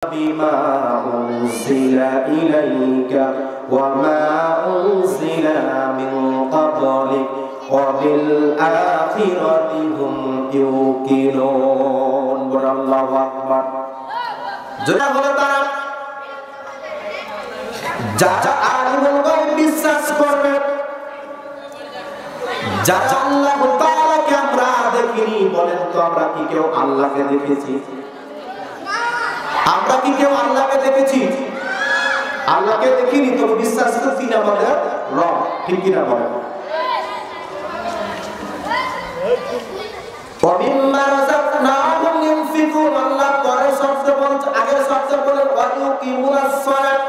بما أنزل إليك وما أنزل من قبلك وبالآخرة هم يوقنون الله أكبر যারা বলে তারা যারা আল্লাহর গায়ব বিশ্বাস করবে যারা আল্লাহ তাআলাকে আমরা দেখিনি বলেন তো আমরা কি কেউ আল্লাহকে দেখেছি? আমরা কি কেউ আল্লাহকে দেখেছি? আল্লাহকে দেখিনি তো বিশ্বাস করছি না আমাদের রব, ঠিক কি না বলেন? وَمِمَّا رَزَقْنَاهُمْ يُنْفِقُونَ আল্লাহ পরে শব্দ বলছে, আগে শব্দ বলে ওয়ায়ুকিমুনাস সালাত,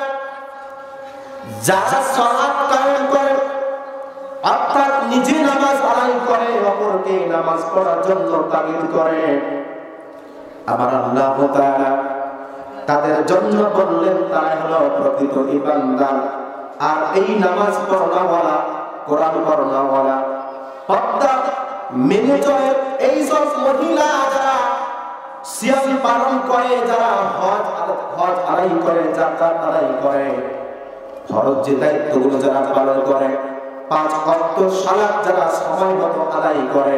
যারা সালাত কায়েম করে অর্থাৎ নিজে নামাজ আদায় করে অপরকে নামাজ পড়ার জন্য তাগিদ করে, আমার আল্লাহ তাআলা তাদের জন্য বললেন তারা হলো প্রকৃত ঈমানদার। আর এই নামাজ পড়াওয়ালা, কোরআন পড়াওয়ালা, পর্দা মেনে চলে এই সব মহিলা যারা সিয়াম পালন করে, যারা হজ আদায় করে, যাকাত আদায় করে, ফরজ যে দায়িত্বগুলো যারা পালন করে, 5 ওয়াক্ত সালাত যারা সময় মতো আদায় করে,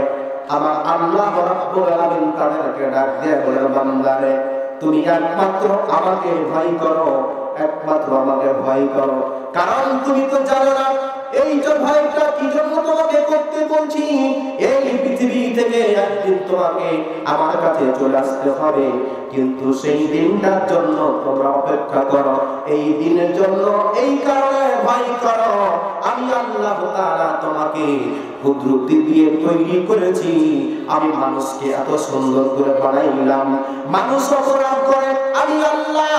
আমার আল্লাহ রাব্বুল আলামিন তাদেরকে ডাক দিয়ে বলে, বান্দারে তুমি একমাত্র আমাকে ভয় করো, একমাত্র আমাকে ভয় করো। কারণ তুমি তো জানো না এই যে ভয়টা কি জন্য তোমাকে করতে বলছি। এই পৃথিবী থেকে একদিন তোমাকে আমার কাছে চলে আসতে হবে, কিন্তু সেই দিনটার জন্য তোমরা অপেক্ষা করো, এই দিনের জন্য এই কারণে ভয় করো। আমি আল্লাহ তাআলা তোমাকে কুদরতি দিয়ে তৈরি করেছি, আমি মানুষকে এত সুন্দর করে বানাইলাম। মানুষ অপরাধ করে, আমি আল্লাহ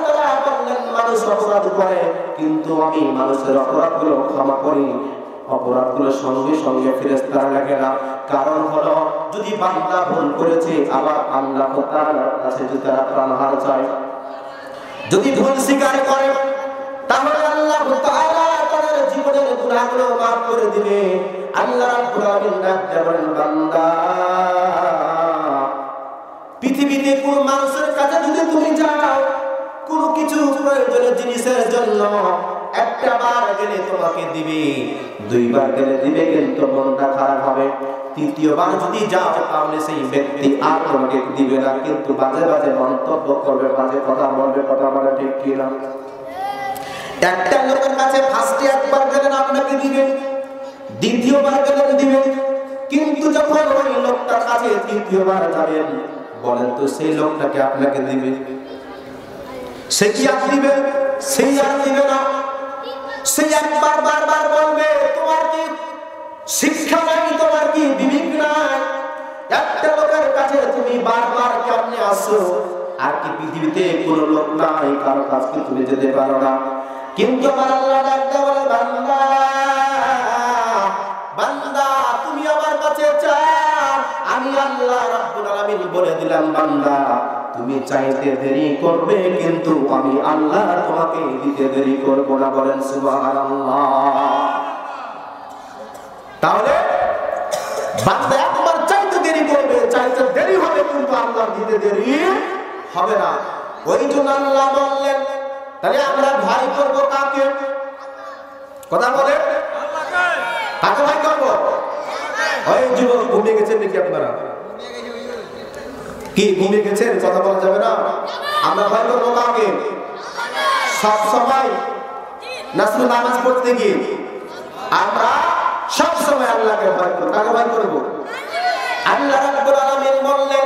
তাআলা বললেন মানুষ অপরাধ করে, কিন্তু আমি মানুষের অপরাধগুলো ক্ষমা করি, অপরাধগুলো সঙ্গে সঙ্গে ফেরেশতারা লেখে না। কারণ হলো যদি বান্দা ভুল করেছে, আবার আল্লাহ তাআলার কাছে যদি তারা প্রাণহার চায়, যদি ভুল স্বীকার করে, তাহলে আল্লাহ তাআলা তাদের জীবনের গুনাহগুলো মাফ করে দিবে। আল্লাহ রাব্বুল আলামিন বলেন, বান্দা পৃথিবীতে কোন মানুষের কাছে যদি তুমি যাও কোন কিছু প্রয়োজনীয় জিনিসের জন্য, একটা বার গেলে তোমাকে দিবে, 2 বার গেলে দিবে, কিন্তু মনটা খারাপ হবে। 3য় বার যদি যাও তাহলে সেই ব্যক্তি আর তোমাকে দিবে না, কিন্তু বাজে বাজে মন্তব্য করবে, বাজে কথা বলবে, কথা বলে, ঠিক কি না? একটা লোকের কাছে ফার্স্টে একবার গেলেন আপনাকে দিবে, 2য় বার গেলেন দিবে, কিন্তু যখন ওই লোকটার কাছে 3য় বার যাবেন, বলেন তো সেই লোকটাকে আপনাকে দিবে? সে কি আর দিবে? সেই আর দিবে না। সে একবার বারবার বলবে, তোমার কি শিক্ষা নাই, তোমার কি বিবেক নাই? একটা লোকের কাছে তুমি বারবার কেমনে আসো? আর কি পৃথিবীতে কোনো লোক নাই কারো কাছে তুমি যেতে পারো না? কিন্তু আমার আল্লাহ ডাকতে বলে, বান্দা বান্দা তুমি আমার কাছে চাও, আমি আল্লাহ রাব্বুল আলামিন বলে দিলাম, বান্দা তুমি চাইতে দেরি করবে, কিন্তু আমি আল্লাহ তোমাকে দিতে দেরি করব না। বলেন সুবহানাল্লাহ। তাহলে বান্দা একবার চাইতে দেরি করবে, চাইতে দেরি হবে, কিন্তু আল্লাহ দিতে দেরি হবে না। ওই জন্য আল্লাহ বললেন, তাহলে আমরা ভয় করব কাকে? কথা বলে আল্লাহকে। কাকে ভয় করব? ওই যুবক ঘুমিয়ে গেছেন নাকি আপনারা? কি ঘুমিয়ে গেছেন? কথা বলা যাবে না। আমরা ভয় করবো কাকে? সব সময় নাসুল নামাজ পড়তে গিয়ে আমরা সব সময় আল্লাহকে ভয় করব। কাকে ভয় করব? আল্লাহ রাব্বুল আলামিন বললেন,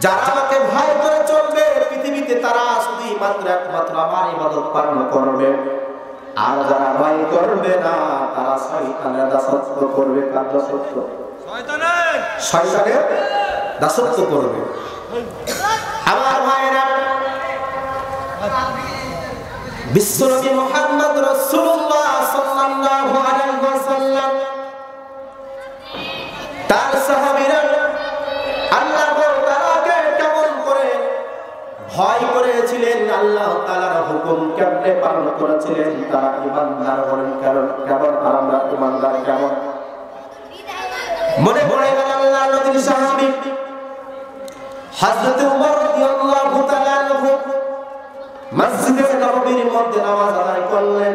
যারা আমাকে ভয় করে চলবে পৃথিবীতে তারা শুধু মাত্র একমাত্র আমার ইবাদত পালন করবে। আর যারা ভয় করবে না তারা শয়তানের দাসত্ব করবে। কার দাসত্ব? শয়তানের দাসত্ব করবে। আমার ভাইরা, বিশ্বনবী মুহাম্মদ রাসূলুল্লাহ সাল্লাল্লাহু আলাইহি ওয়াসাল্লাম তার সাহাবীরা আল্লাহ তাআলাকে কেমন করে ভয় করেছিলেন, আল্লাহ তাআলার হুকুম কেমনে পালন করেছিলেন, তারা ঈমানদার হলেন কেমন, আর আমরা ঈমানদার কেমন? মনে পড়ে গেল আল্লাহর নবীর সাহাবী হযরত উমর রাদিয়াল্লাহু তাআলা মসজিদে নববীর মধ্যে নামাজ আদায় করলেন।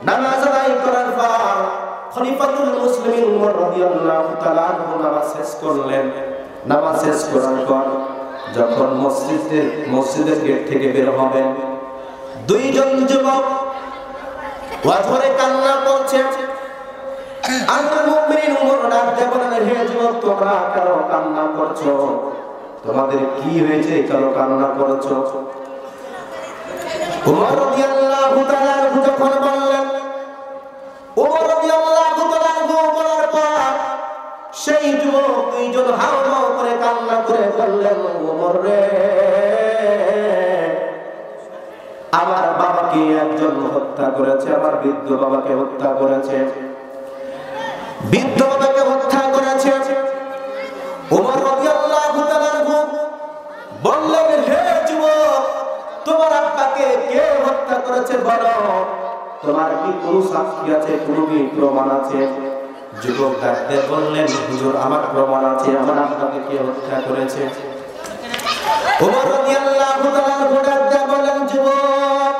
নামাজ আদায় করার পর খলিফাতুল মুসলিমিন ওমর রাদিয়াল্লাহু তাআলা আনহু নামাজ শেষ করলেন। নামাজ শেষ করার পর যখন মসজিদের গেট থেকে বের হবেন, দুইজন যুবক ওয়াজরে কান্না করছে। আমিরুল মুমিনিন ওমর ডাক দিয়ে বলেন, হে যুবক, তোমরা কেন কান্না করছো? তোমাদের কি হয়েছে, কেন কান্না করছো? ওমর রাদিয়াল্লাহু তাআলা যখন বললেন, ওমর রাদিয়াল্লাহু তাআলা বলার পর সেই যুবক দুইজন হাওমাও করে কান্না করে বললেন, ওমর রে, আমার বাবাকে একজন হত্যা করেছে, আমার বৃদ্ধ বাবাকে হত্যা করেছে, বৃদ্ধ বাবাকে হত্যা করেছে। ওমর রাদিয়াল্লাহু তাআলা বললেন, হে যুবক, তোমার আব্বাকে কে হত্যা করেছে বলো? তোমার কি কোনো সাক্ষী আছে, কোনো কি প্রমাণ আছে? যুবক ডাকতে বললেন, হুজুর, আমার প্রমাণ আছে, আমার আব্বাকে কে হত্যা করেছে। ওমর রাদিয়াল্লাহু তাআলা ডাকতে বললেন, যুবক,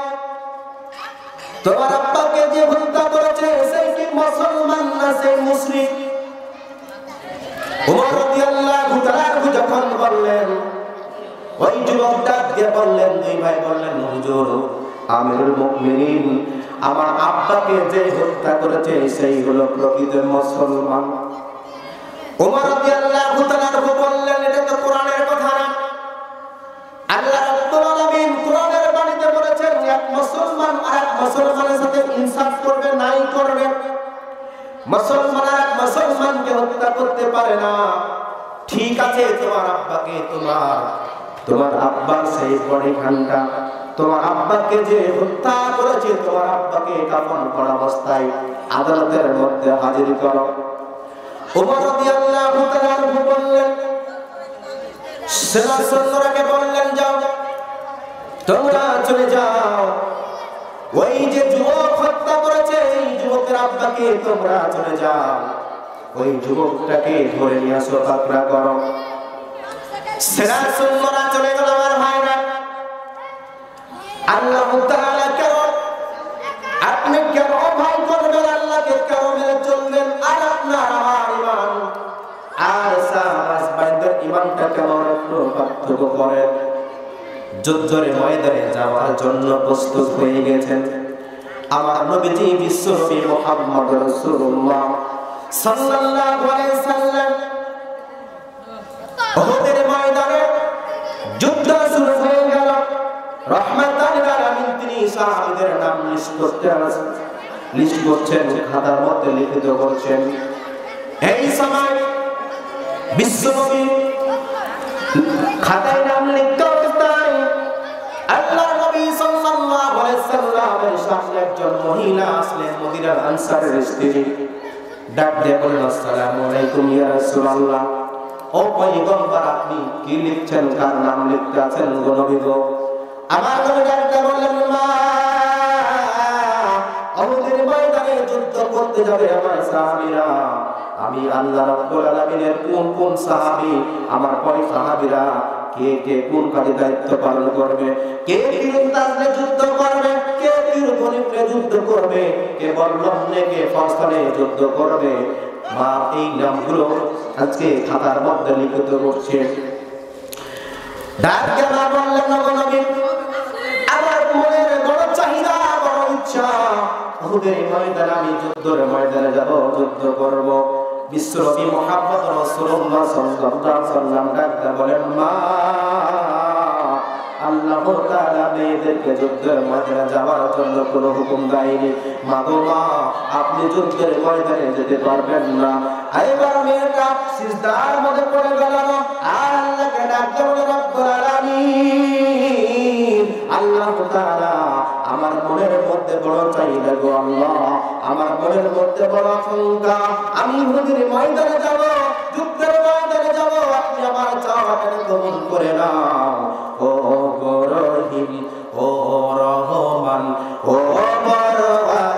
তোমার আব্বাকে যে হত্যা করেছে সেই কি মুসলমান না সেই মুশরিক? ওমর রাদিয়াল্লাহু তাআলা যখন বললেন, ওই যুবক ডাক দিয়ে বললেন, দুই ভাই বললেন, হুজুর, আমিরুল মুমিনিন আমার আব্বাকে যে হত্যা করেছে সেই হলো প্রকৃত মুসলমান। ওমর রাদিয়াল্লাহু তাআলা বললেন, এটা তো কোরআনের কথা না। আল্লাহ রাব্বুল আলামিন কোরআনের বাণীতে বলেছেন, এক মুসলমান আরেক মুসলমানের সাথে ইনসাফ করবে, নাই করবে। মুসলমান আরেক মুসলমানকে হত্যা করতে পারে না। ঠিক আছে, তোমার আব্বাকে তোমার আব্বার সেই বডিখানটা, তোমার আব্বাকে যে হত্যা করেছে, তোমার আব্বাকে কাফন করা অবস্থায় আদালতের মধ্যে হাজির করো। ওমর রাদিয়াল্লাহু তাআলা বললেন, সেনা সৈন্যরাকে বললেন, যাও, তোমরা চলে যাও, ওই যে যুবক হত্যা করেছে এই যুবকের আব্বাকে তোমরা চলে যাও, ওই যুবকটাকে ধরে নিয়ে আসো, পাকড়া করো। সেনা সৈন্যরা চলে গেল। আমার ভাইরা, আল্লাহ তাআলা কেন আপনি কেন ভয় করবেন? আল্লাহকে কেন মেনে চলবেন? আর আপনার আমার ঈমান আর সাহাবাদের ঈমানটা কেমন একটু পার্থক্য করেন? যুদ্ধের ময়দানে যাওয়ার জন্য প্রস্তুত হয়ে গেছেন আমার নবীজি বিশ্বনবী মুহাম্মদ রাসূলুল্লাহ সাল্লাল্লাহু আলাইহি সাল্লাম। উহুদের ময়দানে যুদ্ধ শুরু হয়ে গেল। রহমাতাল লিল আলামিন তিনি সাহাবীদের নাম লিস্ট করছেন, খাতার মধ্যে লিখিত করছেন। এই সময় বিশ্বনবী খাতায় নাম লিখতে অবস্থায় আল্লাহ নবী সাল্লাল্লাহু আলাইহি সাল্লামের সামনে একজন মহিলা আসলেন, মদিনার আনসারের স্ত্রী। ডাক দিয়ে বললেন, আসসালামু আলাইকুম ইয়া রাসূলুল্লাহ। ও পয়গম্বর, আপনি কি লিখছেন? কার নাম লিখতে আছেন গো নবী গো? আমার নবী ডাক দিয়ে বললেন, মা, উহুদের ময়দানে যুদ্ধ করতে যাবে আমার সাহাবীরা। আমি আল্লাহ রাব্বুল আলামিনের কোন সাহাবী, আমার কয় সাহাবীরা কে কে কোন কাজে দায়িত্ব পালন করবে, কে তীরন্দাজে যুদ্ধ করবে, কে তীরধনুকে যুদ্ধ করবে, কে বল্লমে কে ফরসানে যুদ্ধ করবে। মা, এই নামগুলো আজকে খাতার মধ্যে লিখিত করছে। ডাক দিয়ে মা বললেন, নবী, আমার মনের বড় চাহিদা, বড় ইচ্ছা, উহুদের ময়দানে আমি যুদ্ধের ময়দানে যাব, যুদ্ধ করব। বিশ্বনবী মুহাম্মদ রাসূলুল্লাহ সাল্লাল্লাহু আলাইহি ওয়াসাল্লাম ডাক দিয়ে বলেন, মা, আল্লাহ তাআলা মেয়েদেরকে যুদ্ধের ময়দানে যাওয়ার জন্য কোনো হুকুম দেয়নি। মা গো মা, আপনি যুদ্ধের ময়দানে যেতে পারবেন না। এবার মেয়েটা সিজদার মধ্যে পড়ে গেল আর আল্লাহকে ডাক দিয়ে রব্বুল আলামিন, আল্লাহ তাআলা আমার মনের মধ্যে বড় চাহিদা গো আল্লাহ, আমার মনের মধ্যে বড় আকাঙ্ক্ষা, আমি উহুদের ময়দানে যাব, যুদ্ধের ময়দানে যাব, আপনি আমার চাওয়াটা কবুল করে নাও। ও গো রহিম, ও রহমান, ও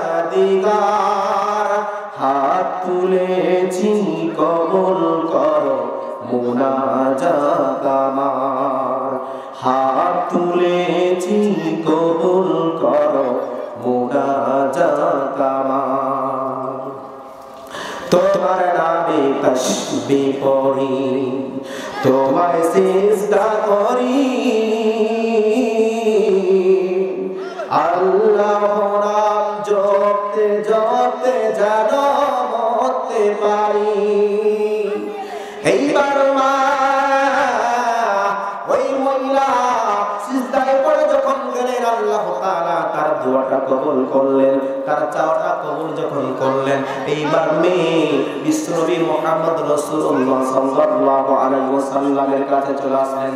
পরওয়ারদিগার, হাত তুলেছি কবুল করো মুনাজাত আমার, হাত তুলেছি তাসবিহ পড়ি তোমায় সিজদা করি আল্লাহর নাম জপতে জপতে যেন মরতে পারি। এইবার মা ওই মহিলা সিজদায় পড়ে যখন গেলেন আল্লাহ তাআলা তার দোয়াটা কবুল করলেন, তার চাওয়াটা কবুল যখন করলেন, এইবার মেয়ে বিশ্বনবী মুহাম্মদ রাসূলুল্লাহ সাল্লাল্লাহু আলাইহি ওয়াসাল্লামের কাছে চলে আসলেন।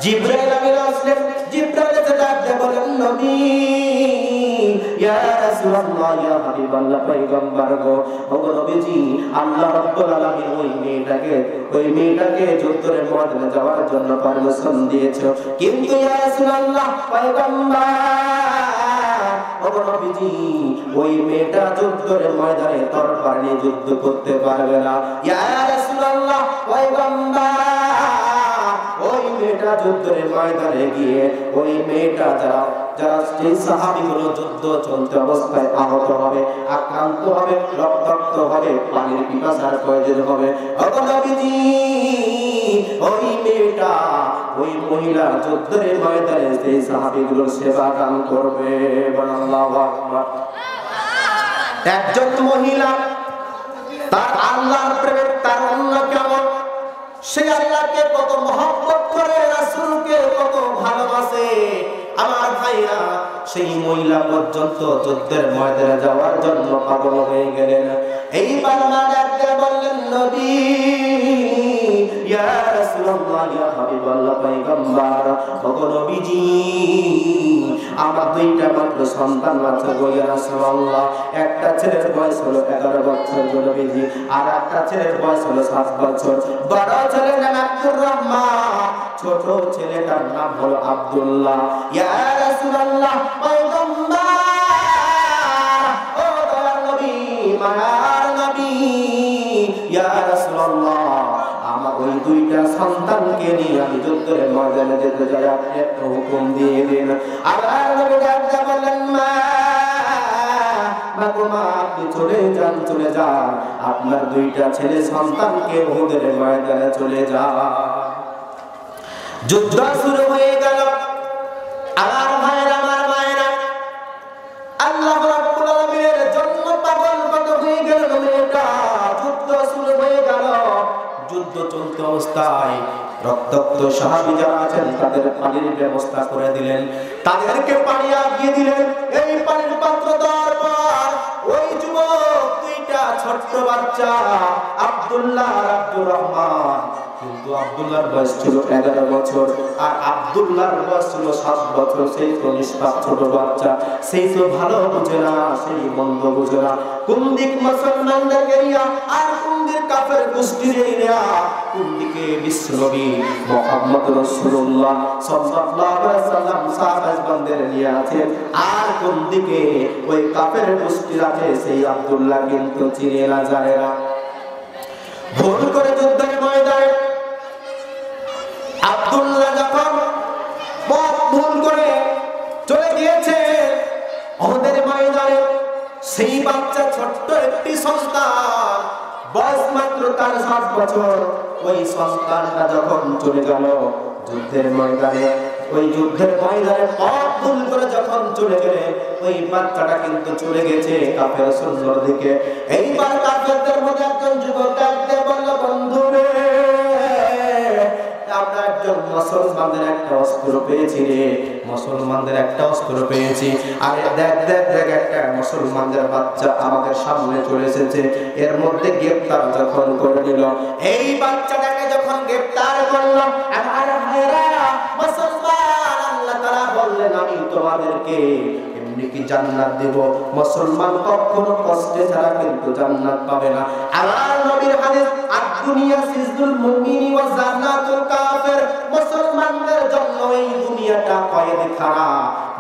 জিবরাইল আমিন আসলেন, জিবরাইল এসে ডাকতে বলেন, নবী ইয়া রাসূলুল্লাহ ইয়া হাবিবাল্লাহ পয়গম্বর গো, ওগো নবীজি আল্লাহ রাব্বুল আলামিন ওই মেয়েটাকে যুদ্ধের ময়দানে যাওয়ার জন্য পারমিশন দিয়েছে, কিন্তু ইয়া রাসূলুল্লাহ পয়গম্বর ওগো নবীজি ওই মেয়েটা যুদ্ধের ময়দানে তরবারি নিয়ে যুদ্ধ করতে পারবে না। ইয়া রাসূলুল্লাহ পয়গম্বর ওই মেয়েটা যুদ্ধের ময়দানে গিয়ে ওই মেয়েটা যারা সেই সাহাবীগুলো যুদ্ধ চলতে অবস্থায় আহত হবে, আক্রান্ত হবে, রক্তাক্ত হবে, পানির পিপাসার প্রয়োজন হবে, ওগো নবীজি ওই মেয়েটা ওই মহিলা যুদ্ধের ময়দানে সেই সাহাবীগুলোর সেবা কাম করবে। আল্লাহু আকবার। একজন মহিলা তার আল্লাহর প্রেমে তার অন্য কেমন, সে আল্লাহকে কত মহব্বত করে, রাসূলকে কত ভালোবাসে। আমার ভাইরা সেই মহিলা পর্যন্ত যুদ্ধের ময়দানে যাওয়ার জন্য পাগল হয়ে গেলেন। এইবার মা ডাকতে বললেন, নবী ইয়া রাসূলুল্লাহ ইয়া হাবিবাল্লাহ পয়গম্বর ওগো নবীজি আমার দুইটা মাত্র সন্তান আছে গো ইয়া রাসূলুল্লাহ। একটা ছেলের বয়স হলো 11 বছর গো নবীজি, আর একটা ছেলের বয়স হলো 7 বছর। বড় ছেলের নাম আব্দুর রহমান, ছোট ছেলেটার নাম হলো আব্দুল্লাহ। ইয়া রাসূলুল্লাহ পয়গম্বর ও দয়ার নবী মায়ার নবী ইয়া রাসূলুল্লাহ আমার ওই দুইটা সন্তানকে নিয়ে আমি যুদ্ধের ময়দানে যেতে চাই, আপনি একটা হুকুম দিয়ে দিন। আল্লাহর নবী ডাকতে বললেন, মা আপনি চলে যান, চলে যান, আপনার দুইটা ছেলে সন্তানকে উহুদের ময়দানে চলে যান। যুদ্ধ শুরু হয়ে গেল। আমার ভাইরা আমার মায়েরা আল্লাহ রাব্বুল আলামিনের জন্য পাগল হয়ে গেল মেয়েটা। যুদ্ধ শুরু হয়ে গেল। যুদ্ধ চলতে অবস্থায় রক্তাক্ত সাহাবী যারা আছেন তাদের পানির ব্যবস্থা করে দিলেন, তাদেরকে পানি আগিয়ে দিলেন। এই পানির পাত্র দেওয়ার পর ওই যুবক দুইটা ছোট্ট বাচ্চা আব্দুল্লাহ আর আব্দুর রহমান, কিন্তু আব্দুল্লাহর বয়স ছিল 11 বছর আর আব্দুল্লাহর বয়স ছিল 7 বছর। সেই তো নিষ্পাপ ছোট বাচ্চা, সেই তো ভালো বুঝে না, সেই মন্দ বুঝে না, কোন দিক মুসলমানদের এরিয়া আর কোন দিক কাফের গোষ্ঠীর এরিয়া, কোন দিকে বিশ্বনবী মুহাম্মদ রাসূলুল্লাহ সাল্লাল্লাহু আলাইহি ওয়াসাল্লাম সাহাবাদের নিয়ে আছে, আর কোন দিকে ওই কাফের গোষ্ঠীর আছে, সেই আব্দুল্লাহ কিন্তু চিনে না জানে না। ভুল করে যুদ্ধের ময়দানে আব্দুল্লাহ যখন ভুল করে চলে গিয়েছে ওদের ময়দানে, সেই বাচ্চা ছোট্ট একটি সন্তান, বয়স মাত্র তার 7 বছর, ওই সন্তানটা যখন চলে গেল যুদ্ধের ময়দানে, ওই যুদ্ধের ময়দানে ভুল করে যখন চলে গেলে ওই বাচ্চাটা কিন্তু চলে গেছে কাফের সৈন্যর দিকে। এইবার কাফেরদের মধ্যে একজন যুবক ডাকতে বলল, বন্ধু রে আমরা একজন মুসলমানদের একটা অস্ত্র পেয়েছি রে, মুসলমানদের একটা অস্ত্র পেয়েছি। আরে দেখ দেখ দেখ একটা মুসলমানদের বাচ্চা আমাদের সামনে চলে এসেছে, এর মধ্যে গ্রেফতার যখন করে নিল। এই বাচ্চাটাকে যখন গ্রেফতার করলো, আমার ভাইরা মুসলমান আল্লাহ তাআলা বললেন আমি তোমাদেরকে এমনি কি জান্নাত দেব, মুসলমান কখনো কষ্টে ছাড়া কিন্তু জান্নাত পাবে না। আমার নবীর হাদিস দুনিয়া সিজদুল মুমিনি ওয়া জান্নাতুল কাফির, মুসলমানদের জন্য এই দুনিয়াটা কয়েদখানা,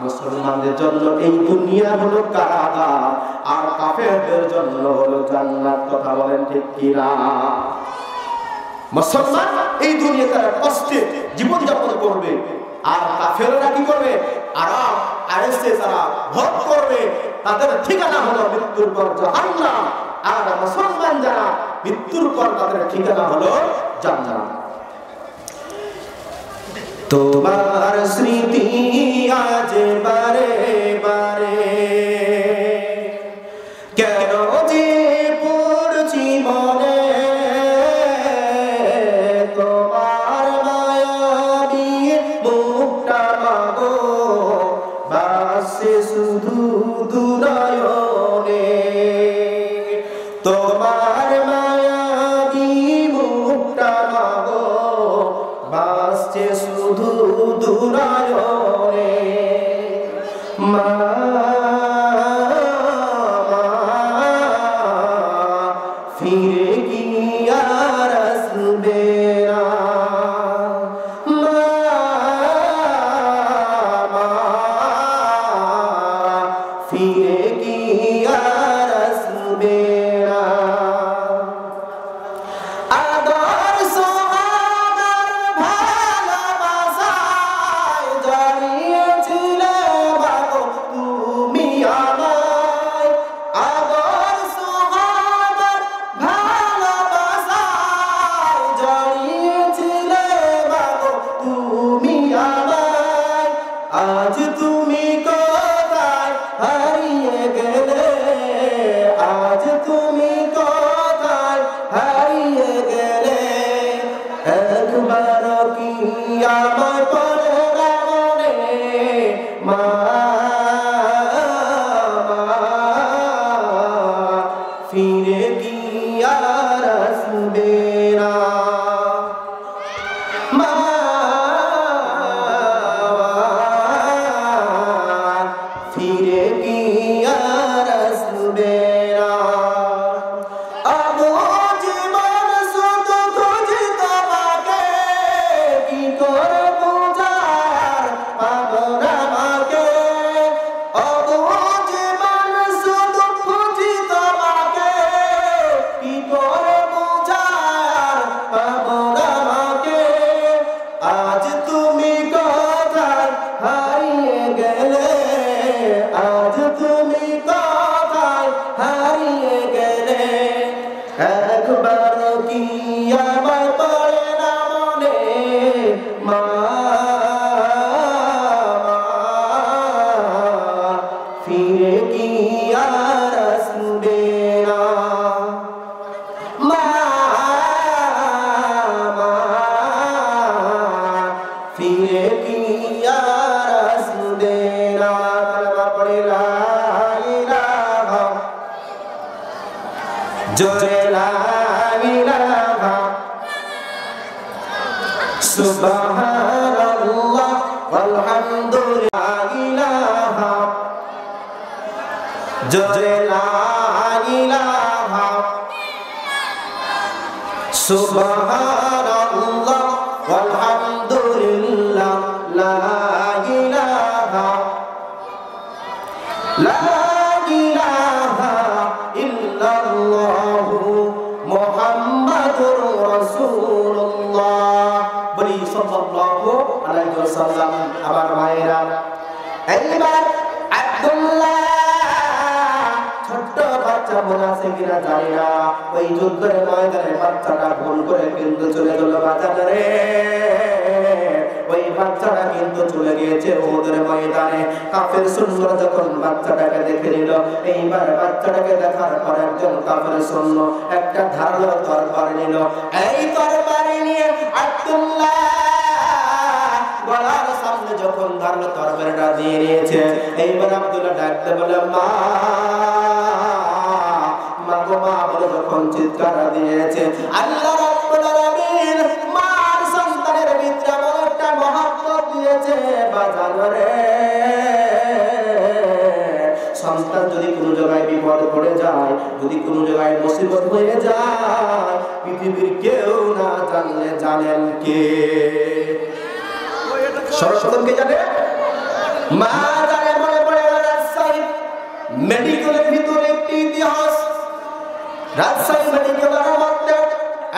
মুসলমানদের জন্য এই দুনিয়া হলো কারাগার, আর কাফেরদের জন্য হলো জান্নাত। কথা বলেন ঠিক কি না? মুসলমান এই দুনিয়াতে কষ্টে জীবন যাপন করবে, আর কাফেররা কি করবে? আরাম আয়েশে তারা ভোগ করবে, তাদের ঠিকানা হলো মৃত্যুর পর জাহান্নাম। আর মুসলমান যারা মৃত্যুর পর তাদের ঠিকানা হলো জান্নাত। তোমার স্মৃতি আজ বারে বারে কেন যে পড়ছি মনে, তোমার মায়াবী মুখটা মাগো ভাসে শুধু দুনয়নে, তোমার মায়াবী মুখটা মাগো ভাসছে শুধু দুনয়নে। মা ফিরে কি আর আসবে না, ফিরে কি আর আসবে না। আদর সোহাগার ভালোবাসায় জড়িয়েছিলে বাগো তুমি আমায়, আদর সোহাগার ভালোবাসায় জড়িয়েছিলে বাগো তুমি আমায়। আজ তুমি কোথায় হারিয়ে গেলে, আজ তুমি কোথায় হারিয়ে গেলে, একবার কি আমায় পড়ে না মনে, মা ফিরে কি আর আসবে না, মা ফিরে কি আর আসবে না। আবু জীবন শুধু খুঁজি তোমাকে, কি করে বুঝার পাবো না আমাকে, আবু জীবন শুধু খুঁজি তোমাকে, কি করে বুঝার পাবো না আমাকে। আজ তুমি কোথায় হারিয়ে গেলে, আজ তুমি কোথায় হারিয়ে গেলে, একবার কি আমায় পড়ে না মনে, মা ফিরে কি আর আসবে না, মা ফিরে কি আর আসবে না। কালেমা পড়ে লা ইলাহা, জোরে লা ইলাহা, সুবহানাল্লাহ ওয়ালহামদুলিল্লাহ, ইলাহা জোরে লা ইলাহা, সুবহানাল্লাহ ওয়ালহামদুলিল্লাহ, লা ইলাহা ইল্লাল্লাহু মুহাম্মাদুর রাসূলুল্লাহ। বলি সাল্লাল্লাহু আলাইহি ওয়াসাল্লাম। আমার মায়েরা, এইবার আব্দুল্লাহ ছোট্ট বাচ্চা মুনাফিকরা জানে না, ওই যুদ্ধের ময়দানে বাচ্চাটা ভুল করে কিন্তু চলে গেল বাজারে, ওই বাচ্চাটা কিন্তু চলে গিয়েছে ওদের ময়দানে। কাফের সৈন্য যখন বাচ্চাটাকে দেখে নিল, এইবার বাচ্চাটাকে দেখার পর একজন কাফের সৈন্য একটা ধারালো তরবারি নিল। এই তরবারি নিয়ে আব্দুল্লাহ গলার সামনে যখন ধারালো তরবারিটা দিয়ে নিয়েছে, এইবার আব্দুল্লাহ ডাকতে বলে মা, মা গো মা বলে যখন চিৎকার দিয়েছে, আল্লাহ রাব্বুল আলামিন মার সন্তানের ভিতরে একটা মহব্বত দিয়েছে বাজারে। সন্তান যদি কোনো জায়গায় বিপদ পড়ে যায়, যদি কোনো জায়গায় মুসিবত হয়ে যায়, পৃথিবীর কেউ না জানলে জানেন কে? সর্বপ্রথম কে জানে? মা জানে। মনে পড়ে রাজশাহী মেডিকেলের ভিতরে একটি ইতিহাস। রাজশাহী মেডিকেলের মধ্যে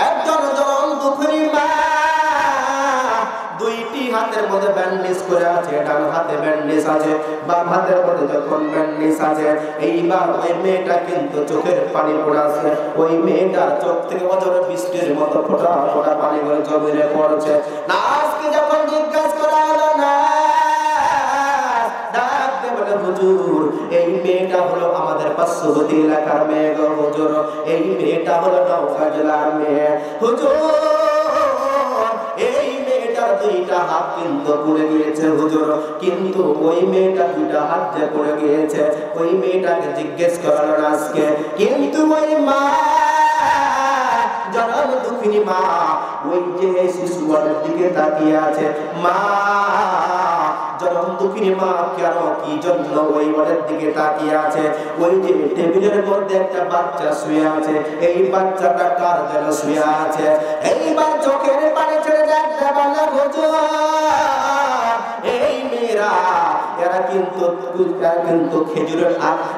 একজন জ্বলন্ত খুনি মা দুইটি হাতের মধ্যে ব্যান্ডেজ করে আছে, ডান হাতে ব্যান্ডেজ আছে, বাম হাতের মধ্যে যখন ব্যান্ডেজ আছে, এইবার ওই মেয়েটা কিন্তু চোখের পানি পড়াছে। ওই মেয়েটার চোখ থেকে অজরে বৃষ্টির মতো ফোঁটা ফোঁটা পানি করে জমিনে পড়ছে। নার্সকে যখন জিজ্ঞাসা করা হলো, না ডাকতে বলে, হুজুর এই মেয়েটা হলো আমাদের পার্শ্ববর্তী এলাকার মেয়ে গো হুজুর, এই মেয়েটা হলো নওগাঁ জেলার মেয়ে হুজুর, এই মেয়েটার দুইটা হাত কিন্তু পড়ে গিয়েছে হুজুর। কিন্তু ওই মেয়েটা দুইটা হাত যে পড়ে গিয়েছে, ওই মেয়েটাকে জিজ্ঞেস করালো আজকে, কিন্তু ওই মা জনম দুঃখিনী মা ওই যে শিশুদের দিকে তাকিয়ে আছে, মা জনম দুঃখিনী মা কেন কি জন্য ওই ওদের দিকে তাকিয়ে আছে? ওই যে টেবিলের মধ্যে একটা বাচ্চা শুয়ে আছে, এই বাচ্চাটা কার যেন শুয়ে আছে। এইবার চোখের পানি ছেড়ে যাচ্ছে, বলে হুজুর এই মেয়েরা এরা কিন্তু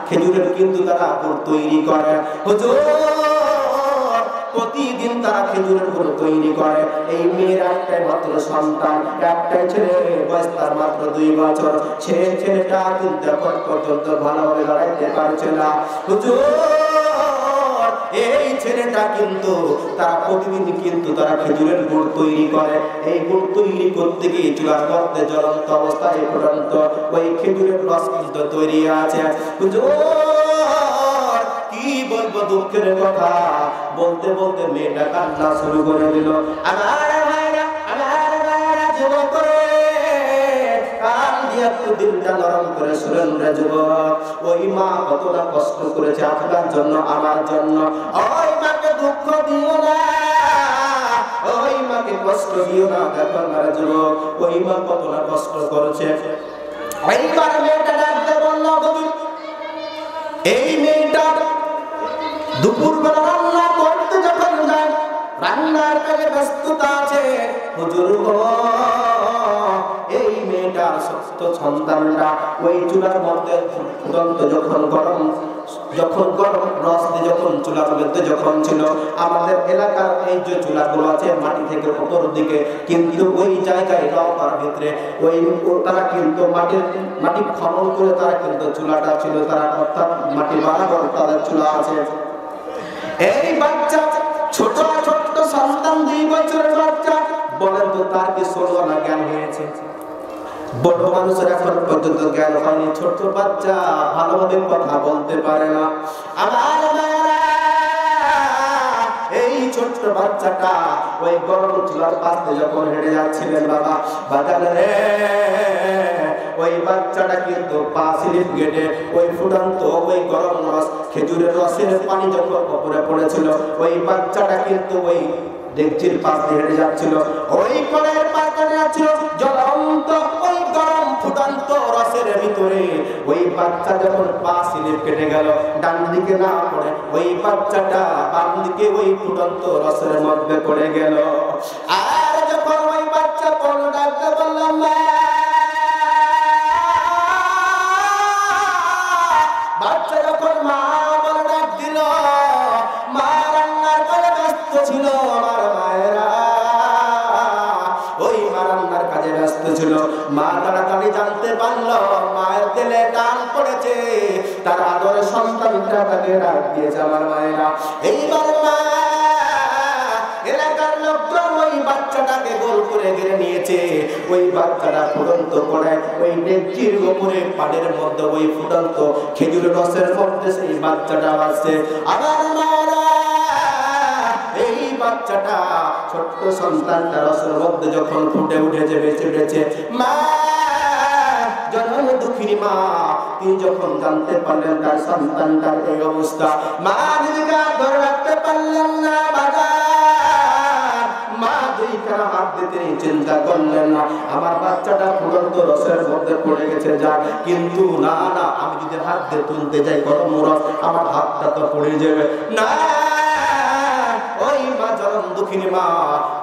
খেজুরের কিন্তু তারা গুড় তৈরি করে হুজুর, প্রতিদিন তারা খেজুরের গুড় তৈরি করে। এই মেয়ের একটাই মাত্র সন্তান, একটাই ছেলে, বয়স তার মাত্র 2 বছর। ছেলেটা কিন্তু এখন পর্যন্ত ভালোভাবে দাঁড়াইতে পারছে না হুজুর। এই ছেলেটা কিন্তু তারা প্রতিদিন কিন্তু তারা খেজুরের গুড় তৈরি করে। এই গুড় তৈরি করতে গিয়ে চুলার মধ্যে জ্বলন্ত অবস্থায় পর্যন্ত ওই খেজুরের রস কিন্তু তৈরি আছে হুজুর। কি বলবো দুঃখের কথা, বলতে বলতে মেয়েটা কান্না শুরু করে দিল। আমার ভাইরা যুবক করে কান দিয়ে একটু দিলটা নরম করে শুনেন রে যুবক, ওই মা কতটা কষ্ট করেছে আপনার জন্য, আমার জন্য। ওই মাকে দুঃখ দিও না, ওই মাকে কষ্ট দিও না। দেখো না রে যুবক, ওই মা কতটা কষ্ট করেছে। এইবার মেয়েটা ডাকতে বলল, এই মেয়েটা দুপুরবেলা রান্না করতে যখন যায়, রান্নার কাজে ব্যস্ততা আছে হুজুর গো, এই মেয়েটার ছোট্ট সন্তানটা ওই চুলার মধ্যে ফুটন্ত যখন গরম রস দিয়ে যখন চুলার মধ্যে যখন ছিল, আমাদের এলাকার এই যে চুলাগুলো আছে মাটি থেকে উপর দিকে, কিন্তু ওই জায়গায় নওগাঁর ভিতরে ওই তারা কিন্তু মাটি খনন করে তারা কিন্তু চুলাটা ছিল, তারা অর্থাৎ মাটি বরাবর তাদের চুলা আছে। এই বাচ্চা ছোট সন্তান, 2 বছরের বাচ্চা, বলেন তো তার কি ছোট না জ্ঞান হয়েছে? বড় মানুষের এখন পর্যন্ত জ্ঞান হয়নি, ছোট বাচ্চা ভালোভাবে কথা বলতে পারে না। আমার এই ছোট্ট বাচ্চাটা ওই গরম চুলার পাশে যখন হেঁটে যাচ্ছিলেন বাবা বাজারে রে, ওই বাচ্চাটা কিন্তু পা স্লিপ গেটে ওই ফুটন্ত ওই গরম রস খেজুরের রসের পানি যখন উপরে পড়েছিল, ওই বাচ্চাটা কিন্তু ওই ডেকচির পাশ দিয়ে হেঁটে যাচ্ছিল, ওই কলের পাশে যাচ্ছিল জ্বলন্ত ওই গরম ফুটন্ত রসের ভিতরে। ওই বাচ্চা যখন পা স্লিপ কেটে গেল, ডান দিকে না পড়ে ওই বাচ্চাটা বাম দিকে ওই ফুটন্ত রসের মধ্যে পড়ে গেল। আর যখন ওই বাচ্চা পড়লো, ডাকতে বললাম বাচ্চা যখন মা বলে ডাক দিল, মা রান্নার কাজে ব্যস্ত ছিল। আমার মায়েরা ওই মা রান্নার কাজে ব্যস্ত ছিল। মা তাড়াতাড়ি জানতে পারলো মায়ের দিলে টান পড়েছে, তার আদরের সন্তানটা তাকে ডাক দিয়েছে আমার মায়েরা। এইবার মা এলাকার লোকজন ওই বাচ্চাটাকে গোল করে ঘিরে নিয়েছে। ওই বাচ্চাটা ফুটন্ত করে ওই ডেকচির উপরে পাড়ের মধ্যে ওই ফুটন্ত খেজুরের রসের মধ্যে সেই বাচ্চাটা আসছে। আমার মারা এই বাচ্চাটা ছোট্ট সন্তানটা রসের মধ্যে যখন ফুটে উঠেছে, বেঁচে উঠেছে, মা জনম দুঃখিনী মা তিনি যখন জানতে পারলেন তার সন্তানটার এই অবস্থা, মা নিজেকে ধরে রাখতে পারলেন না। মা দুইখানা হাত দিয়ে তিনি চিন্তা করলেন না আমার বাচ্চাটা ফুটন্ত রসের মধ্যে পড়ে গেছে যা, কিন্তু না আমি যদি হাত দিয়ে তুলতে যাই গরম রস আমার হাতটা তো পড়ে যাবে না। ওই মা জনম দুঃখিনী মা,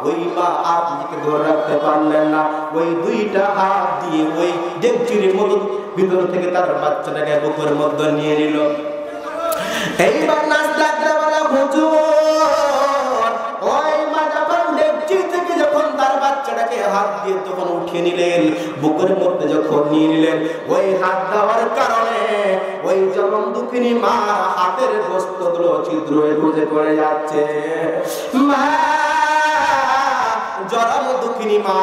ওই মা আর নিজেকে ধরে রাখতে পারলেন না, ওই দুইটা হাত দিয়ে ওই ডেকচির মতো ভিতর থেকে তার বাচ্চাটাকে বুকের মধ্যে নিয়ে নিল। এইবার নাচ লাগলে বলে হুজুর, ওই মা যখন ডেকচি থেকে যখন তার বাচ্চা বাচ্চাটাকে হাত দিয়ে তখন উঠিয়ে নিলেন, বুকের মধ্যে যখন নিয়ে নিলেন, ওই হাত দেওয়ার কারণে ওই জনম দুঃখিনী মার হাতের গোশতগুলো ছিদ্র হয়ে বুঝে পড়ে যাচ্ছে। মা জনম দুঃখিনী মা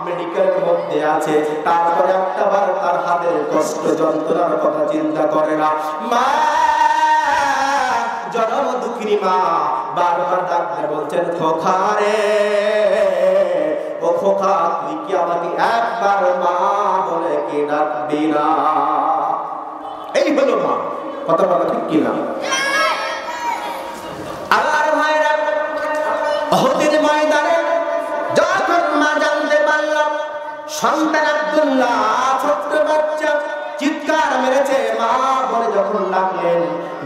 মেডিকেলের মধ্যে আছে, তারপরে একটাবার তার হাতের কষ্ট যন্ত্রণার কথা চিন্তা করে না। মা জনম দুঃখিনী মা বারবার ডাকতে বলছেন, খোকা রে ও খোকা, তুই কি আমাকে একবার মা বলে কি ডাকবি না? এই হলো মা। কথা বলা ঠিক কিনা? আমার মায়েরা উহুদের ময়দানে যখন মা জানতে পারল সন্তান আব্দুল্লাহ ছোট্ট বাচ্চা চিৎকার মেরেছে, মা বলে যখন ডাকলেন,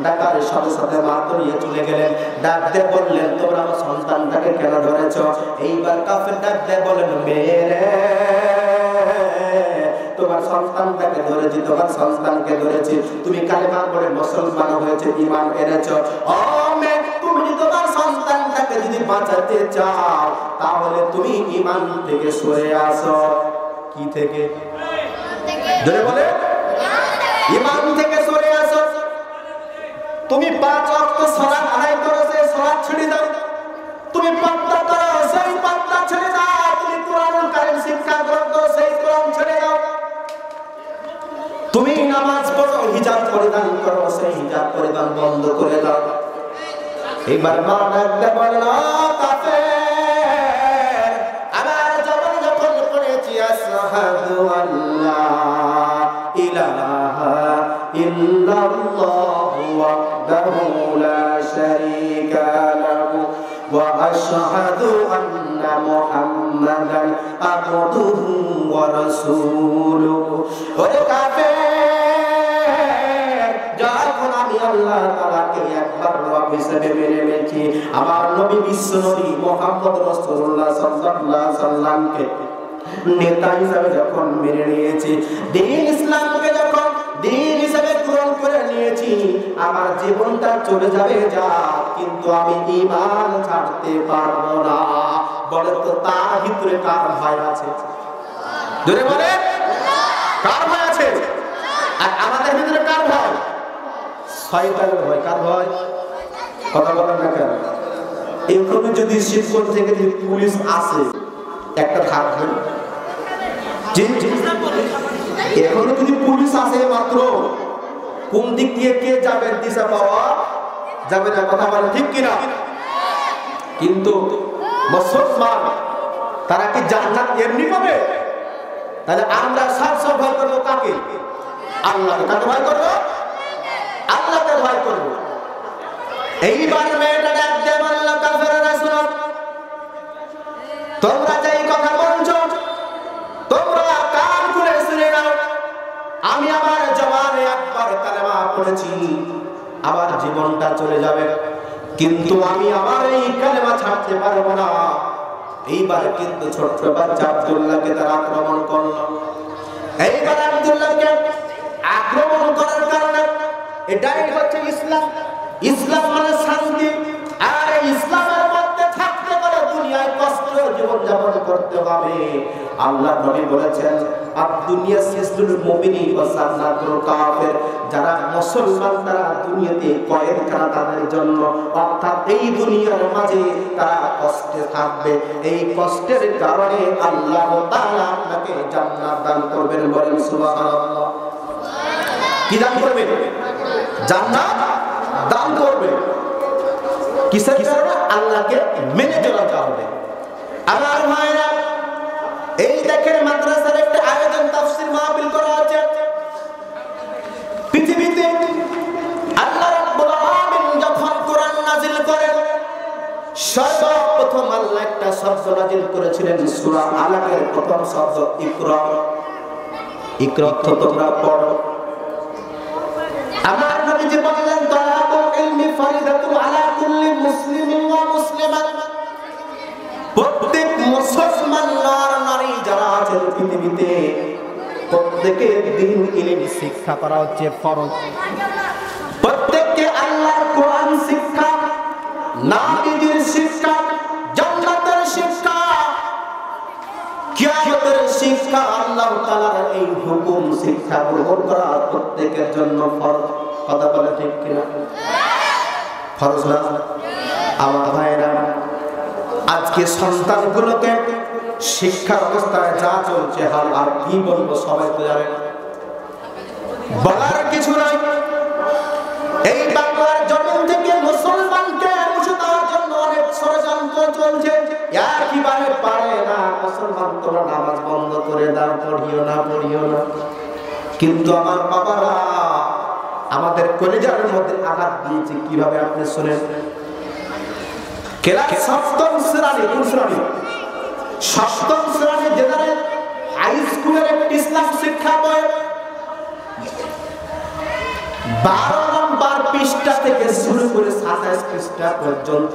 ডাকার সাথে সাথে মা দৌড়িয়ে চলে গেলেন। ডাকতে বললেন, তোমরা আমার সন্তানটাকে কেন ধরেছ? এইবার কাফের ডাকতে বলেন, মেরে তোমার সন্তানটাকে ধরেছি, তোমার সন্তানকে ধরেছি, তুমি কালেমা পড়ে মুসলমান হয়েছে, ঈমান এনেছো। ও মেয়ে, তুমি তোমার সন্তানটাকে যদি বাঁচাতে চাও তাহলে তুমি ঈমান থেকে সরে আসো। কি থেকে? ধরে বলে ঈমান থেকে সরে আসো। তুমি 5 ওয়াক্ত সালাত আদায় করো, সেই সালাত ছেড়ে দাও। তুমি পর্দা করো, সেই পর্দা ছেড়ে দাও। তুমি কোরআনুল কারীম শিক্ষা গ্রহণ করো, সেই কোরআন ছেড়ে দাও। তুমি নামাজ পড়ো, হিজাব পরিধান করো, সেই হিজাব পরিধান বন্ধ করে দাও। এবার মা ডাকতে বলল, কাফের, আমার জবান যখন পড়েছি আশহাদু আল্লা ইলাহা ইল্লাল্লাহু ওয়াহদাহু লা শারীকা লাহু ওয়া আশহাদু আন্না মুহাম্মাদান আবদুহু ওয়া রাসূলুহু। ওরে কাফের, যখন আমি আল্লাহ তাআলাকে একবার রব হিসেবে মেনে নিয়েছি, আমার নবী বিশ্ব নবী মুহাম্মদ রাসূলুল্লাহ সাল্লাল্লাহু আলাইহি সাল্লামকে নেতা হিসেবে যখন মেনে নিয়েছি, দ্বীন ইসলামকে যখন দ্বীন হিসেবে গ্রহণ করে নিয়েছি, আমার জীবনটা চলে যাবে যা, কিন্তু আমি ঈমান ছাড়তে পারবো না। বলে তো তার ভিতরে কার ভয় আছে? জোরে বলে, কার ভয় আছে? আর আমাদের ভিতরে কার ভয়? শয়তানের ভয়। কার ভয়? কথা বলেন না কেন? এখানে যদি শিবগঞ্জ থেকে যদি পুলিশ আসে, একটা থাকবে, এখনো যদি পুলিশ আসে মাত্র, কোন দিক দিয়ে কে যাবে দিশা পাওয়া যাবে না। কথা বলে ঠিক কিনা? কিন্তু মুসলমান তারা কি জান্নাত এমনি পাবে? তাহলে আমরা সব ভয় করবো কাকে? আল্লাহকে। কাকে ভয় করবো? আল্লাহকে ভয় করবো। এইবার মেয়েটা ডাকতে বলল, কাফেররা শুনো, তোমরা যেই কথা বলছো তোমরা কান খুলে শুনে নাও। আমি আমার জবানে একবার কালেমা পড়েছি, আমার জীবনটা চলে যাবে, কিন্তু আমি আমার এই কালেমা ছাড়তে পারবো না। এইবার কিন্তু ছোট্ট বাচ্চা আব্দুল্লাহকে তারা আক্রমণ করলো। এইবার আব্দুল্লাহকে আক্রমণ করার কারণে এটাই হচ্ছে ইসলাম। ইসলাম মানে শান্তি। আর ইসলামের মধ্যে থাকতে গেলে দুনিয়ায় কষ্ট জীবন যাপন করতে হবে। আল্লাহ নবী বলেছেন, আদ-দুনিয়া সিজনুল মুমিনি ওয়া জান্নাতুল কাফির। যারা মুসলমান তারা দুনিয়াতে কয়েদখানা তাদের জন্য, অর্থাৎ এই দুনিয়ার মাঝে তারা কষ্টে থাকবে। এই কষ্টের কারণে আল্লাহ তাআলা আপনাকে জান্নাত দান করবেন। বলেন সুবহানাল্লাহ। কি দান করবেন? জান্নাত দান করবে। কিসের কারণে? আল্লাহকে মেনে চলতে হবে। আমার ভাইরা, এই দেখেন মাদ্রাসার একটা আয়োজন, তাফসীর মাহফিল করা হচ্ছে। পৃথিবীতে আল্লাহ রাব্বুল আলামিন যখন কোরআন নাযিল করেন, সর্বপ্রথম আল্লাহ একটা শব্দ নাযিল করেছিলেন, সূরা আলাকের প্রথম শব্দ ইকরা। ইকরা তো তোমরা পড়ো। আমার নবীজি বললেন, তালাবুল ইলমি ফারিদাতুন আলা কুল্লি মুসলিমিন ওয়া মুসলিমাত। প্রত্যেক মুসলমান নর নারী যারা আছেন পৃথিবীতে, প্রত্যেককে দ্বীন ইলম শিক্ষা করা হচ্ছে ফরজ। প্রত্যেককে আল্লাহর কোরআন শিক্ষা, নবীজির শিক্ষা, জান্নাতের শিক্ষা, আখিরাতের শিক্ষা, আল্লাহ তাআলার এই হুকুম শিক্ষা গ্রহণ করা প্রত্যেকের জন্য ফরজ। কথা বলে ঠিক কিনা? ফরজ না? আমার ভাইরা, আজকে সন্তানগুলোকে শিক্ষা অবস্থায় যা চলছে হাল, আর কি বলবো, সবাই তো জানেন, বলার কিছু নাই। এই বাংলার জমিন থেকে মুসলমানকে মুছে দেওয়ার জন্য অনেক ষড়যন্ত্র চলছে। একেবারে পারে না মুসলমান, তোমরা নামাজ বন্ধ করে দাও, পড়িও না, পড়িও না। কিন্তু আমার বাবারা আমাদের কলিজার মধ্যে আঘাত দিয়েছে কিভাবে, আপনি শুনেন। ক্লাস সপ্তম শ্রেণী, কোন শ্রেণী? সপ্তম শ্রেণী জেনারেল হাই স্কুলের একটি ইসলাম শিক্ষা বই 12 নম্বর পৃষ্ঠা থেকে শুরু করে 27 পৃষ্ঠা পর্যন্ত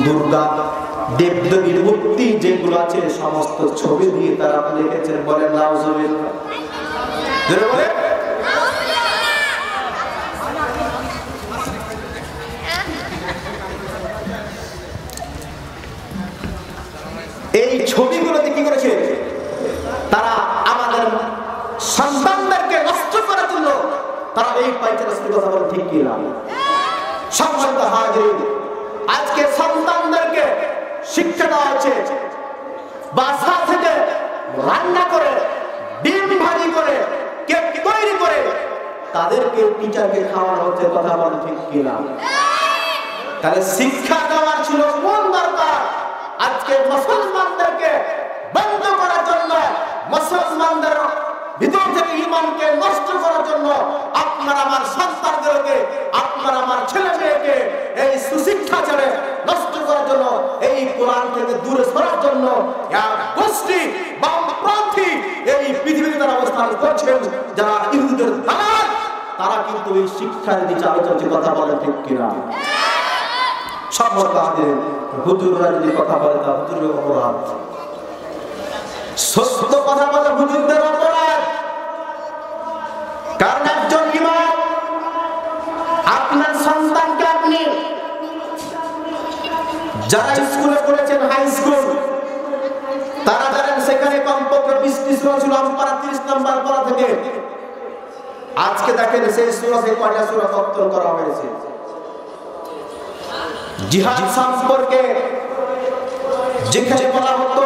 দুর্গা দেবদেবীর মূর্তি যেগুলো আছে সমস্ত ছবি দিয়ে তারা লিখেছেন। বলেন নাউজুবিল্লাহ। বলে এই ছবিগুলোতে কি করেছে তারা? আমাদের সন্তানদেরকে নষ্ট করার জন্য তারা এই পাইছে কথা বলে ঠিক কি না? সম্মানিত হাজির, আজকে সন্তানদেরকে শিক্ষা দেওয়া হচ্ছে বাসা থেকে রান্না করে, ডিম ভাজি করে, কেক তৈরি করে তাদেরকে টিচারকে খাওয়ানো হচ্ছে। কথা বলে ঠিক কি না? তাহলে শিক্ষা দেওয়ার ছিল কোন দরকার? আজকে মুসলমানদেরকে বন্ধ করার জন্য, মুসলমানদের ভিতর থেকে ঈমানকে নষ্ট করার জন্য আপনার আমার সন্তানদেরকে, আপনার আমার ছেলে মেয়েকে এই সুশিক্ষা ছেড়ে নষ্ট করার জন্য, এই কোরআন থেকে দূরে সরার জন্য এক গোষ্ঠী বামপন্থী এই পৃথিবীতে তারা অবস্থান করছেন, যারা ইহুদিদের দালাল। তারা কিন্তু এই শিক্ষা নীতি চালু করছে। কথা বলে ঠিক কিনা? হুজুররা যদি কথা বলে তা হুজুরের অপরাধ, সত্য কথা বলে হুজুরদের অপরাধ। কারণ একজন ইমাম আপনার সন্তানকে, আপনি যারা স্কুলে পড়েছেন হাই স্কুল, তারা জানেন সেখানে কমপক্ষে 20টি সূরা ছিল। আমরা 30 নম্বর পড়া থেকে আজকে দেখেন সেই সূরা থেকে কয়টা সূরা খতম করা হয়েছে। জিহাদ সম্পর্কে যেখানে বলা হতো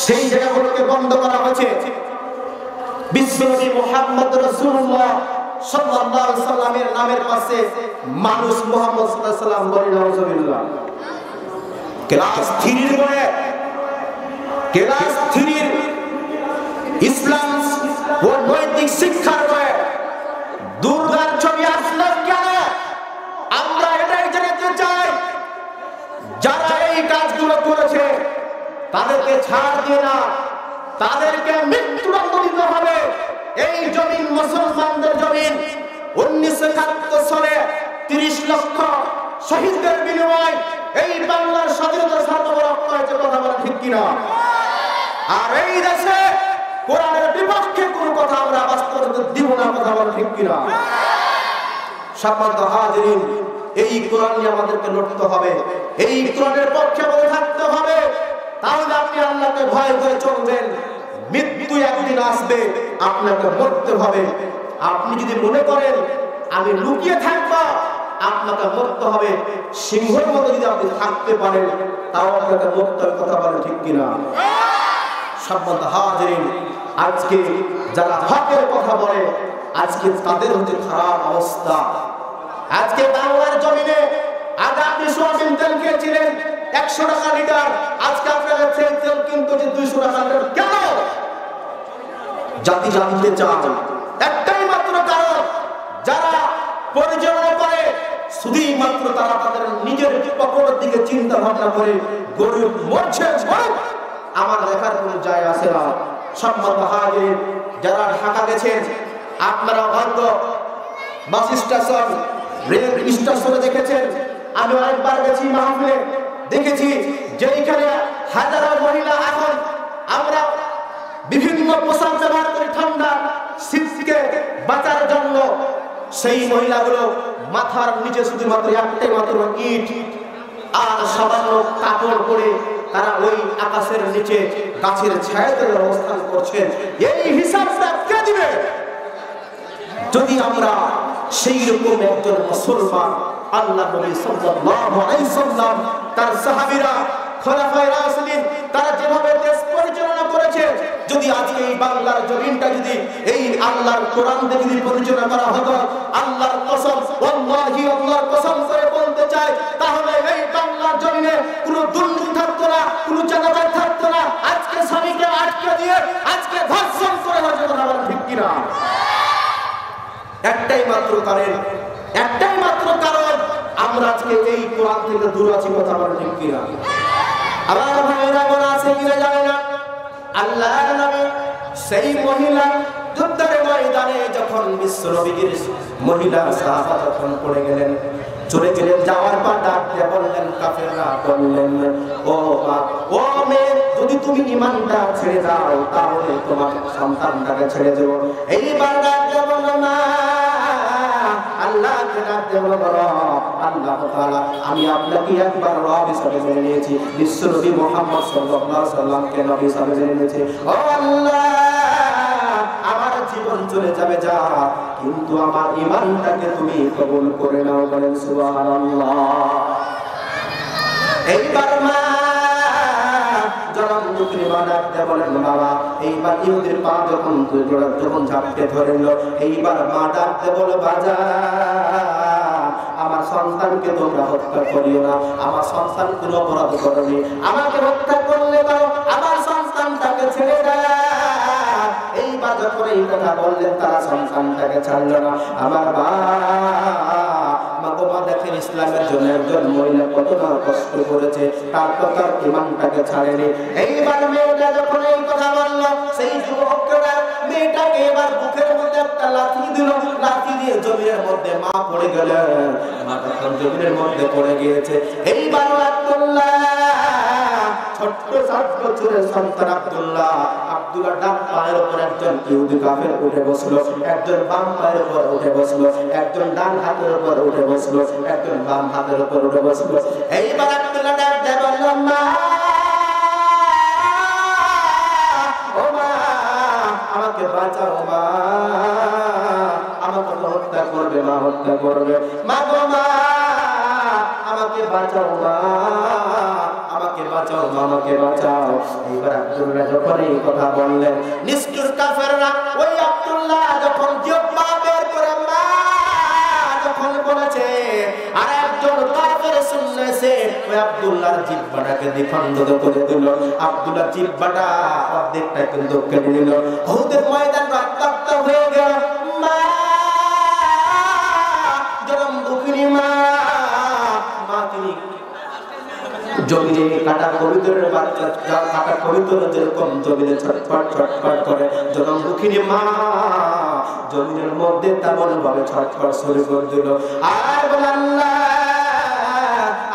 সেই জায়গাগুলোকে বন্ধ করা হয়েছে। বিশ্বনবী মুহাম্মদ রাসূলুল্লাহ সাল্লাল্লাহু আলাইহি সাল্লামের নামের পাশে মানুষ মুহাম্মদ সাল্লাল্লাহু আলাইহি সাল্লাম বলে নাউজুবিল্লাহ। ক্লাস 3 বলে, ক্লাস 3 ইসলাম ও নৈতিক শিক্ষার বলে দুর্গার ছবি আসলো কেন? আমরা এটাই জানতে চাই। যারা এই কাজগুলো করেছে তাদেরকে ছাড় দিয়ে না, তাদেরকে মৃত্যুদণ্ড দিতে হবে। এই জমিন মুসলমানদের জমিন। 1971 সালে 30 লক্ষ শহীদদের বিনিময় এই বাংলার স্বাধীনতার সার্বভৌমত্ব হয়েছে। কথা বলা ঠিক কিনা? আর এই দেশে কোরআনের বিপক্ষে কোনো কথা আমরা বাস্তবায়িত দিব না। কথা বলা ঠিক কিনা? সম্মানিত হাজিরিন, এই কোরআন নিয়ে আমাদেরকে লড়তে হবে, এই কোরআনের পক্ষে আমাদের থাকতে হবে। তাহলে আপনি আল্লাহকে ভয় করে চলবেন। মৃত্যু একদিন আসবে, আপনাকে মরতে হবে। আপনি যদি মনে করেন আমি লুকিয়ে থাকবো, আপনাকে মরতে হবে। সিংহের মতো যদি আপনি থাকতে পারেন, তাও আপনাকে মরতে হবে। কথা বলেন ঠিক কিনা? সম্মানিত হাজিরিন, আজকে যারা হকের কথা বলে আজকে তাদের হচ্ছে খারাপ অবস্থা। আজকে বাংলার জমিনে আগে আপনি সোয়াবিন তেল খেয়েছিলেন 100 টাকা লিটার, আজকে আপনার তেল কিন্তু 200 টাকা লিটার। কেন? জাতি জানতে চান একটাই মাত্র কারণ, যারা পরিচালনা করে শুধুই মাত্র তারা তাদের নিজের পকেটের দিকে চিন্তা ভাবনা করে। গরিব মরছে, আমার দেখার কোনো যায় আসে না। সম্মানিত হাজির, যারা ঢাকা গেছেন আপনারা হয়তো বাস স্টেশন, রেল স্টেশনে দেখেছেন। আমি অনেকবার গেছি মাহফিলে, দেখেছি যেখানে হাজারো মহিলা, এখন আমরা বিভিন্ন পোশাক ব্যবহার করি ঠান্ডা শীত থেকে বাঁচার জন্য। সেই মহিলাগুলো মাথার নিচে শুধুমাত্র একটাই মাত্র ইট আর সামান্য কাপড় পরে তারা ওই আকাশের নিচে গাছের ছায়াতে অবস্থান করছেন। এই হিসাবটা কে দিবে? যদি আমরা সেই রকম একজন মুসলমান, আল্লাহ নবী সাল্লাল্লাহু আলাইহি ওয়াসাল্লাম, তার সাহাবীরা, খোলাফায়ে রাশিদিন, তারা যেভাবে দেশ পরিচালনা করেছে, যদি আজকে এই বাংলার জমিনটা যদি এই আল্লাহর কোরআন দিয়ে যদি পরিচালনা করা হতো, আল্লাহর কসম, ওয়াল্লাহি আল্লাহর কসম করে বলতে চাই, তাহলে এই বাংলার জমিনে কোনো দুর্নীতি থাকতো না, কোনো চাঁদাবাজ থাকতো না। আজকে স্বামীকে আটকে দিয়ে আজকে ধর্ষণ করে হচ্ছে, কথা বলা ঠিক কিনা? একটাই মাত্র কারণ আমরা আজকে এই কোরআন থেকে দূরে আছি, কথা বলা ঠিক কিনা? আমার ভাইরা বলা আছে কিনা জানি না, আল্লাহর নবী সেই মহিলা যুদ্ধের ময়দানে যখন বিশ্বনবীর মহিলা সাহাবা যখন পড়ে গেলেন, চলে গেলেন, যাওয়ার পর ডাক দিয়ে বললেন, কাফেররা বললেন, ও মেয়ে, যদি তুমি ঈমানটা ছেড়ে দাও তাহলে তোমার সন্তানটাকে ছেড়ে দেব। এইবার ডাক দিয়ে বলল, না, আল্লাহকে ডাক দিয়ে বলল, আল্লাহ তাআলা, আমি আপনাকে একবার রব হিসেবে মেনে নিয়েছি, বিশ্বনবী মুহাম্মদ সাল্লাল্লাহু আলাইহি ওয়াসাল্লামকে নবী হিসেবে মেনে নিয়েছি। ও আল্লাহ, আমার জীবন চলে যাবে যা, কিন্তু আমার ঈমানটাকে তুমি কবুল করে নাও। বলেন সুবহানাল্লাহ। এইবার মা যখন দুঃখী বানাতে বলেন, বাবা, এইবার ইহুদির পা যখন ঝাপটে ধরল, এইবার মা ডাকতে বলে, বাজা, আমার সন্তানকে তোমরা হত্যা করিও না, আমার সন্তান কোনো অপরাধ করেনি, আমাকে হত্যা করলে দাও, আমার সন্তানটাকে ছেড়ে দাও। এইবার যখন এই কথা বললেন, তারা সন্তানটাকে ছাড়ল না। আমার মা দেখেন, ইসলামের জন্য একজন মহিলা কত না কষ্ট করেছে, তারপর তার ঈমানটাকে ছাড়েনি। এইবার মেয়েটা যখন এই কথা বলল, সেই যুবকরা মেয়েটাকে এবার বুকের মধ্যে একটা লাথি দিল, লাথি দিয়ে জমিনের মধ্যে মা পড়ে গেল। মা তখন জমিনের মধ্যে পড়ে গিয়েছে। এইবার আব্দুল্লাহ, ছোট্ট 7 বছরের সন্তান আব্দুল্লাহ ডান পায়ের উপর একজন ইহুদি কাফের উঠে বসলো, একজন বাম পায়ের উপর উঠে বসলো, একজন ডান হাতের উপর উঠে বসলো, একজন বাম হাতের উপর উঠে বসলো। এইবার আব্দুল্লাহ ডাক দিয়ে বলল, মা, ও মা, আমাকে বাঁচাও মা, আমাকে হত্যা করবে, মা হত্যা করবে, মা গো মা, আমাকে বাঁচাও মা, আমাকে বাঁচাও, আমাকে বাঁচাও। এইবার আব্দুল্লাহ যখন এই কথা বললেন, নিষ্ঠুর কাফেররা ওই আব্দুল্লাহ যখন জিহ্বা বের করে মা যখন বলেছে, আর একজন কাফের শুনলেছে, ওই আব্দুল্লাহর জিহ্বাটাকে দ্বিখণ্ডিত করে দিল। আব্দুল্লাহর জিহ্বাটা অর্ধেকটা কিন্তু কেটে দিল। উহুদের ময়দান রক্তাক্ত হয়ে গেল। মা, জনম দুঃখিনী মা, তিনি জমিনে কাটা কবিতরের বাচ্চা, কাটা কবিতর যেরকম জমিনে ছটফট ছটফট করে, জনম দুঃখিনী মা জমিনের মধ্যে তেমন ভাবে ছটফট শুরু করে দিল। আর বলে, আল্লাহ,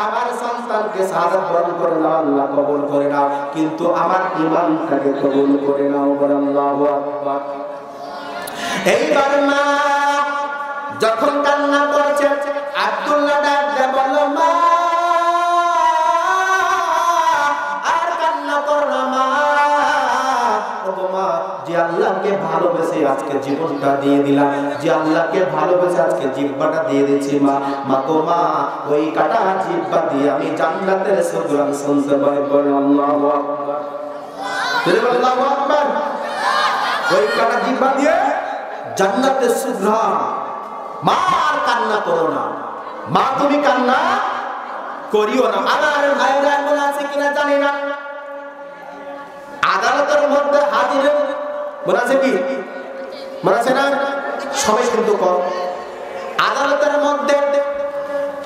আমার সন্তানকে শাহাদাত বরণ করে নাও, আল্লাহ কবুল করে নাও, কিন্তু আমার ঈমানটাকে কবুল করে নাও। বলে আল্লাহু আকবার। এইবার মা যখন কান্না করছে, আব্দুল্লাহ ডাক দিয়ে বলল, মা, যে আল্লাহকে ভালোবেসে আজকে জীবনটা দিয়ে দিলাম, যে আল্লাহকে ভালোবেসে আজকে জিহ্বাটা দিয়ে দিয়েছি, মা, মা গো মা, ওই কাটা জিহ্বা দিয়ে আমি জান্নাতের সুগন্ধ শুনতে পাই। বল আল্লাহু আকবার। আল্লাহু আকবার। ওই কাটা জিহ্বা দিয়ে জান্নাতের সুগন্ধ। মা, আর কান্না করো না, মা, তুমি কান্না করিও না। আমার ভাইরা এমন আছে কিনা জানি না, আদালতের মধ্যে হাজির মনে আছে কি, মনে আছে না? সবাই কিন্তু কম। আদালতের মধ্যে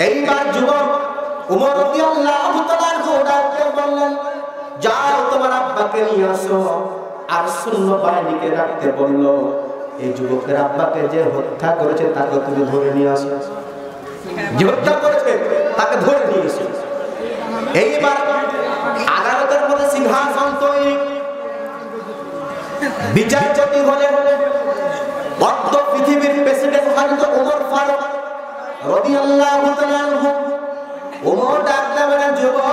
এইবার যুবক উমর রাদিয়াল্লাহু তাআলা ঘোড়াকে বললেন, যাও তোমার আব্বাকে নিয়ে আসো। আর শূন্য বাহিনীকে রাখতে বলল, এই যুবকের আব্বাকে যে হত্যা করেছে তাকে তুমি ধরে নিয়ে আসো। যে হত্যা করেছে তাকে ধরে নিয়ে এসো। এইবার আদালতের মধ্যে সিংহাসন তৈরি, বিচারপতি হলেন বদ্ধ পৃথিবীর প্রেসিডেন্ট হযরত ওমর ফারুক রাদিয়াল্লাহু তাআলা আনহু। ওমর ডাকতে বলেন, যুবক,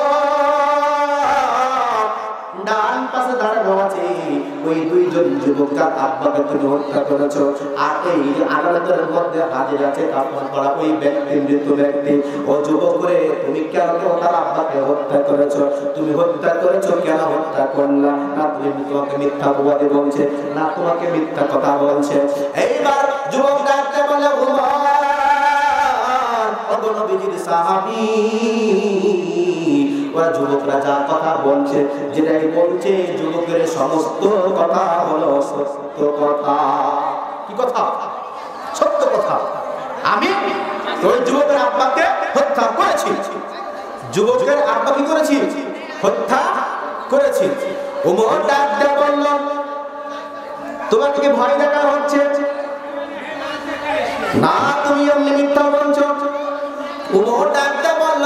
দাঁড়ানো আছে, ওই দুইজন যুবক যার আব্বাকে তুমি হত্যা করেছো, আর এই আদালতের মধ্যে হাজির আছে কাফন করা ওই ব্যক্তি, মৃত ব্যক্তি। ও যুবক করে, তুমি কেন তার আব্বাকে হত্যা করেছো? তুমি হত্যা করেছো, কেন হত্যা করলা? না তুমি তোমাকে মিথ্যা অপবাদে বলছে, না তোমাকে মিথ্যা কথা বলছে। এইবার যুবক ডাকতে বলে, নবীজির সাহাবী, ওরা যুবকরা যা কথা বলছে, যেটাই বলছে যুবকের সমস্ত কথা হলো সত্য কথা। কি কথা? সত্য কথা। আমি ওই যুবকের আব্বাকে হত্যা করেছি। যুবকের আব্বা কি করেছি? হত্যা করেছি। ওমর ডাক দিয়ে বলল, তোমাকে কি ভয় দেখা হচ্ছে? না, তুমি এমনি মিথ্যা বলছো। ওমর ডাক দিয়ে বলল,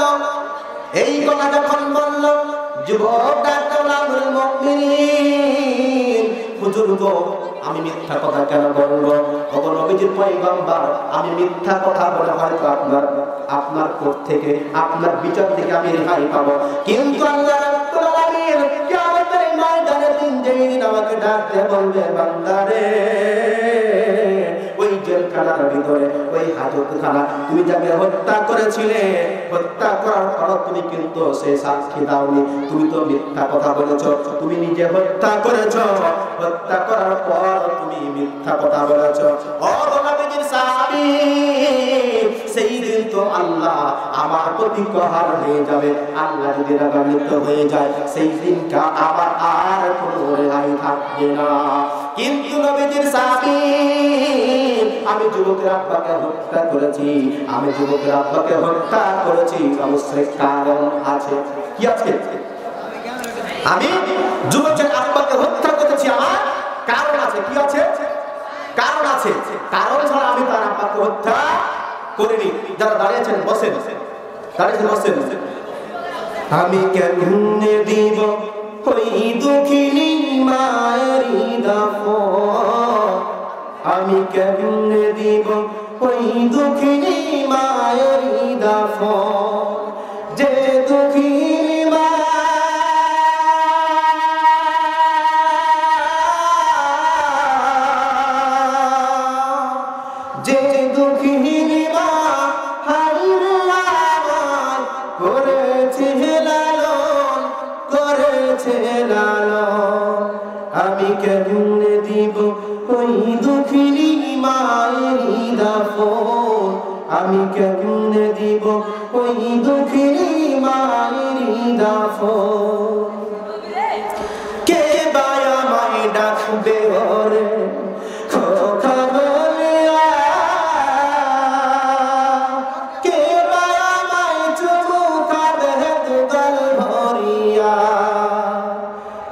এই কথা যখন বলল, যুবক ডাক দিয়ে বলল, আমিরুল মুমিনিন, হুজুর গো, আমি মিথ্যা কথা কেন বলবো? ওগো নবীজির পয়গম্বর, আমি মিথ্যা কথা বলে হয়তো আপনার কোর্ট থেকে, আপনার বিচার থেকে আমি রেহাই পাবো, কিন্তু আল্লাহ রাব্বুল আলামিন কিয়ামতের ময়দানে দিন আমাকে ডাক দিয়ে বলবে, বান্দারে, ওই জেলখানার ভিতরে, ওই হাজতখানা, তুমি যাকে হত্যা করেছিলে, হত্যা করার পর তুমি কিন্তু সেই সাক্ষী দাওনি, তুমি তো মিথ্যা কথা বলেছ, তুমি নিজে হত্যা করেছ, হত্যা করার পর তুমি মিথ্যা কথা বলেছ। ও নবীজির সাহাবী, সেই দিন তো আল্লাহ আমার প্রতি কহার হয়ে যাবে। আল্লাহ যদি রাগান্বিত হয়ে যায়, সেই দিনটা আবার আর কোনো রেহাই থাকবে না। কিন্তু নবীজির সাহাবী, আমি যুবকের আব্বাকে হত্যা করেছি, আমি যুবকের আব্বাকে হত্যা করেছি, অবশ্যই কারণ আছে। কি আছে? আমি যুবকের আব্বাকে হত্যা করেছি, আমার কারণ আছে। কি আছে? কারণ আছে। কারণ ছাড়া আমি তার আব্বাকে হত্যা করিনি। যারা দাঁড়িয়েছেন বসেন, দাঁড়িয়েছেন বসেন। আমি কেমনে দিব ওই দুঃখিনী মায়েরই দাফন, আমি কেমনে দিব ওই দুঃখিনী মায়েরই দাফন, যে দুঃখিনী মা আমি কেমনে দিব ওই দুঃখিনী মায়েরই দাফন, আমি কেমনে দিব ওই দুঃখিনী মায়েরই দাফন। কে বায়া মাই ডাকবে ওরে খোকা বলিয়া, কে বায়া মাই চুমু খাবে দুগাল ভরিয়া,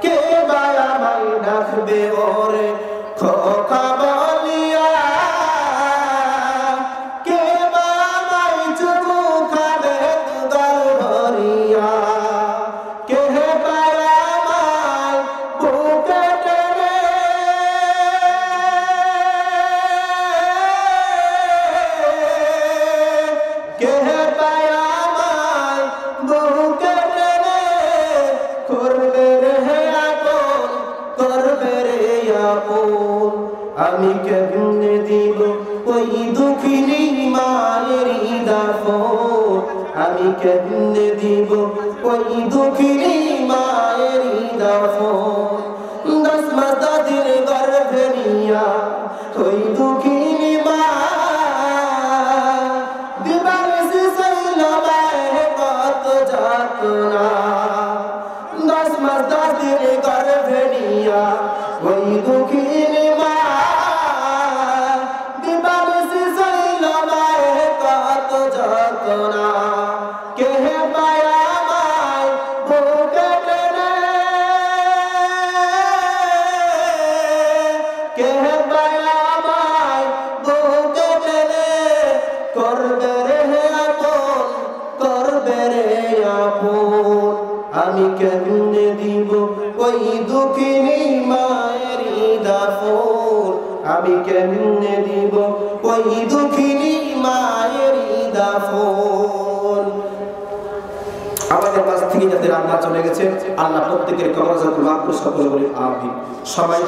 কে বায়া মাই ডাকবে ওরে খোকা বলিয়া, কে বায়া মাই চুমু খাবে দুগাল ভরিয়া, কে বায়া মাই বুকে টেনে, কে বায়া মাই বুকে টেনে করবে রে আপন, করবে রে আপন। আমি কেমনে দিব ওই দুঃখিনী মায়েরই দাফন, আমি কেমনে দিব ওই দুঃখিনী মায়েরই দাফন। 10 মাস 10 দিন গর্ভে নিয়া ওই দুঃখিনী মা দিবানিশি সইল মায়ের কত যাতনা, 10 মাস 10 দিন গর্ভে নিয়া ওই দুঃখিনী মা দিবানিশি সইল মায়ের কত যাতনা। কে বায়া মাই বুকে টেনে, কে বায়া মাই বুকে টেনে করবে রে আপন, করবে রে আপন। আমি কেমনে দিব ওই দুঃখিনী মায়েরই দাফন, আমি কেমনে দিব ওই দুঃখিনী মায়েরই দাফন। আমাদের কাছ থেকে থেকে যাদের আল্লাহ চলে গেছে, আল্লাহ প্রত্যেকের কবর জান্নাতুল মাকরুর সকলে বলি আমিন। সবাই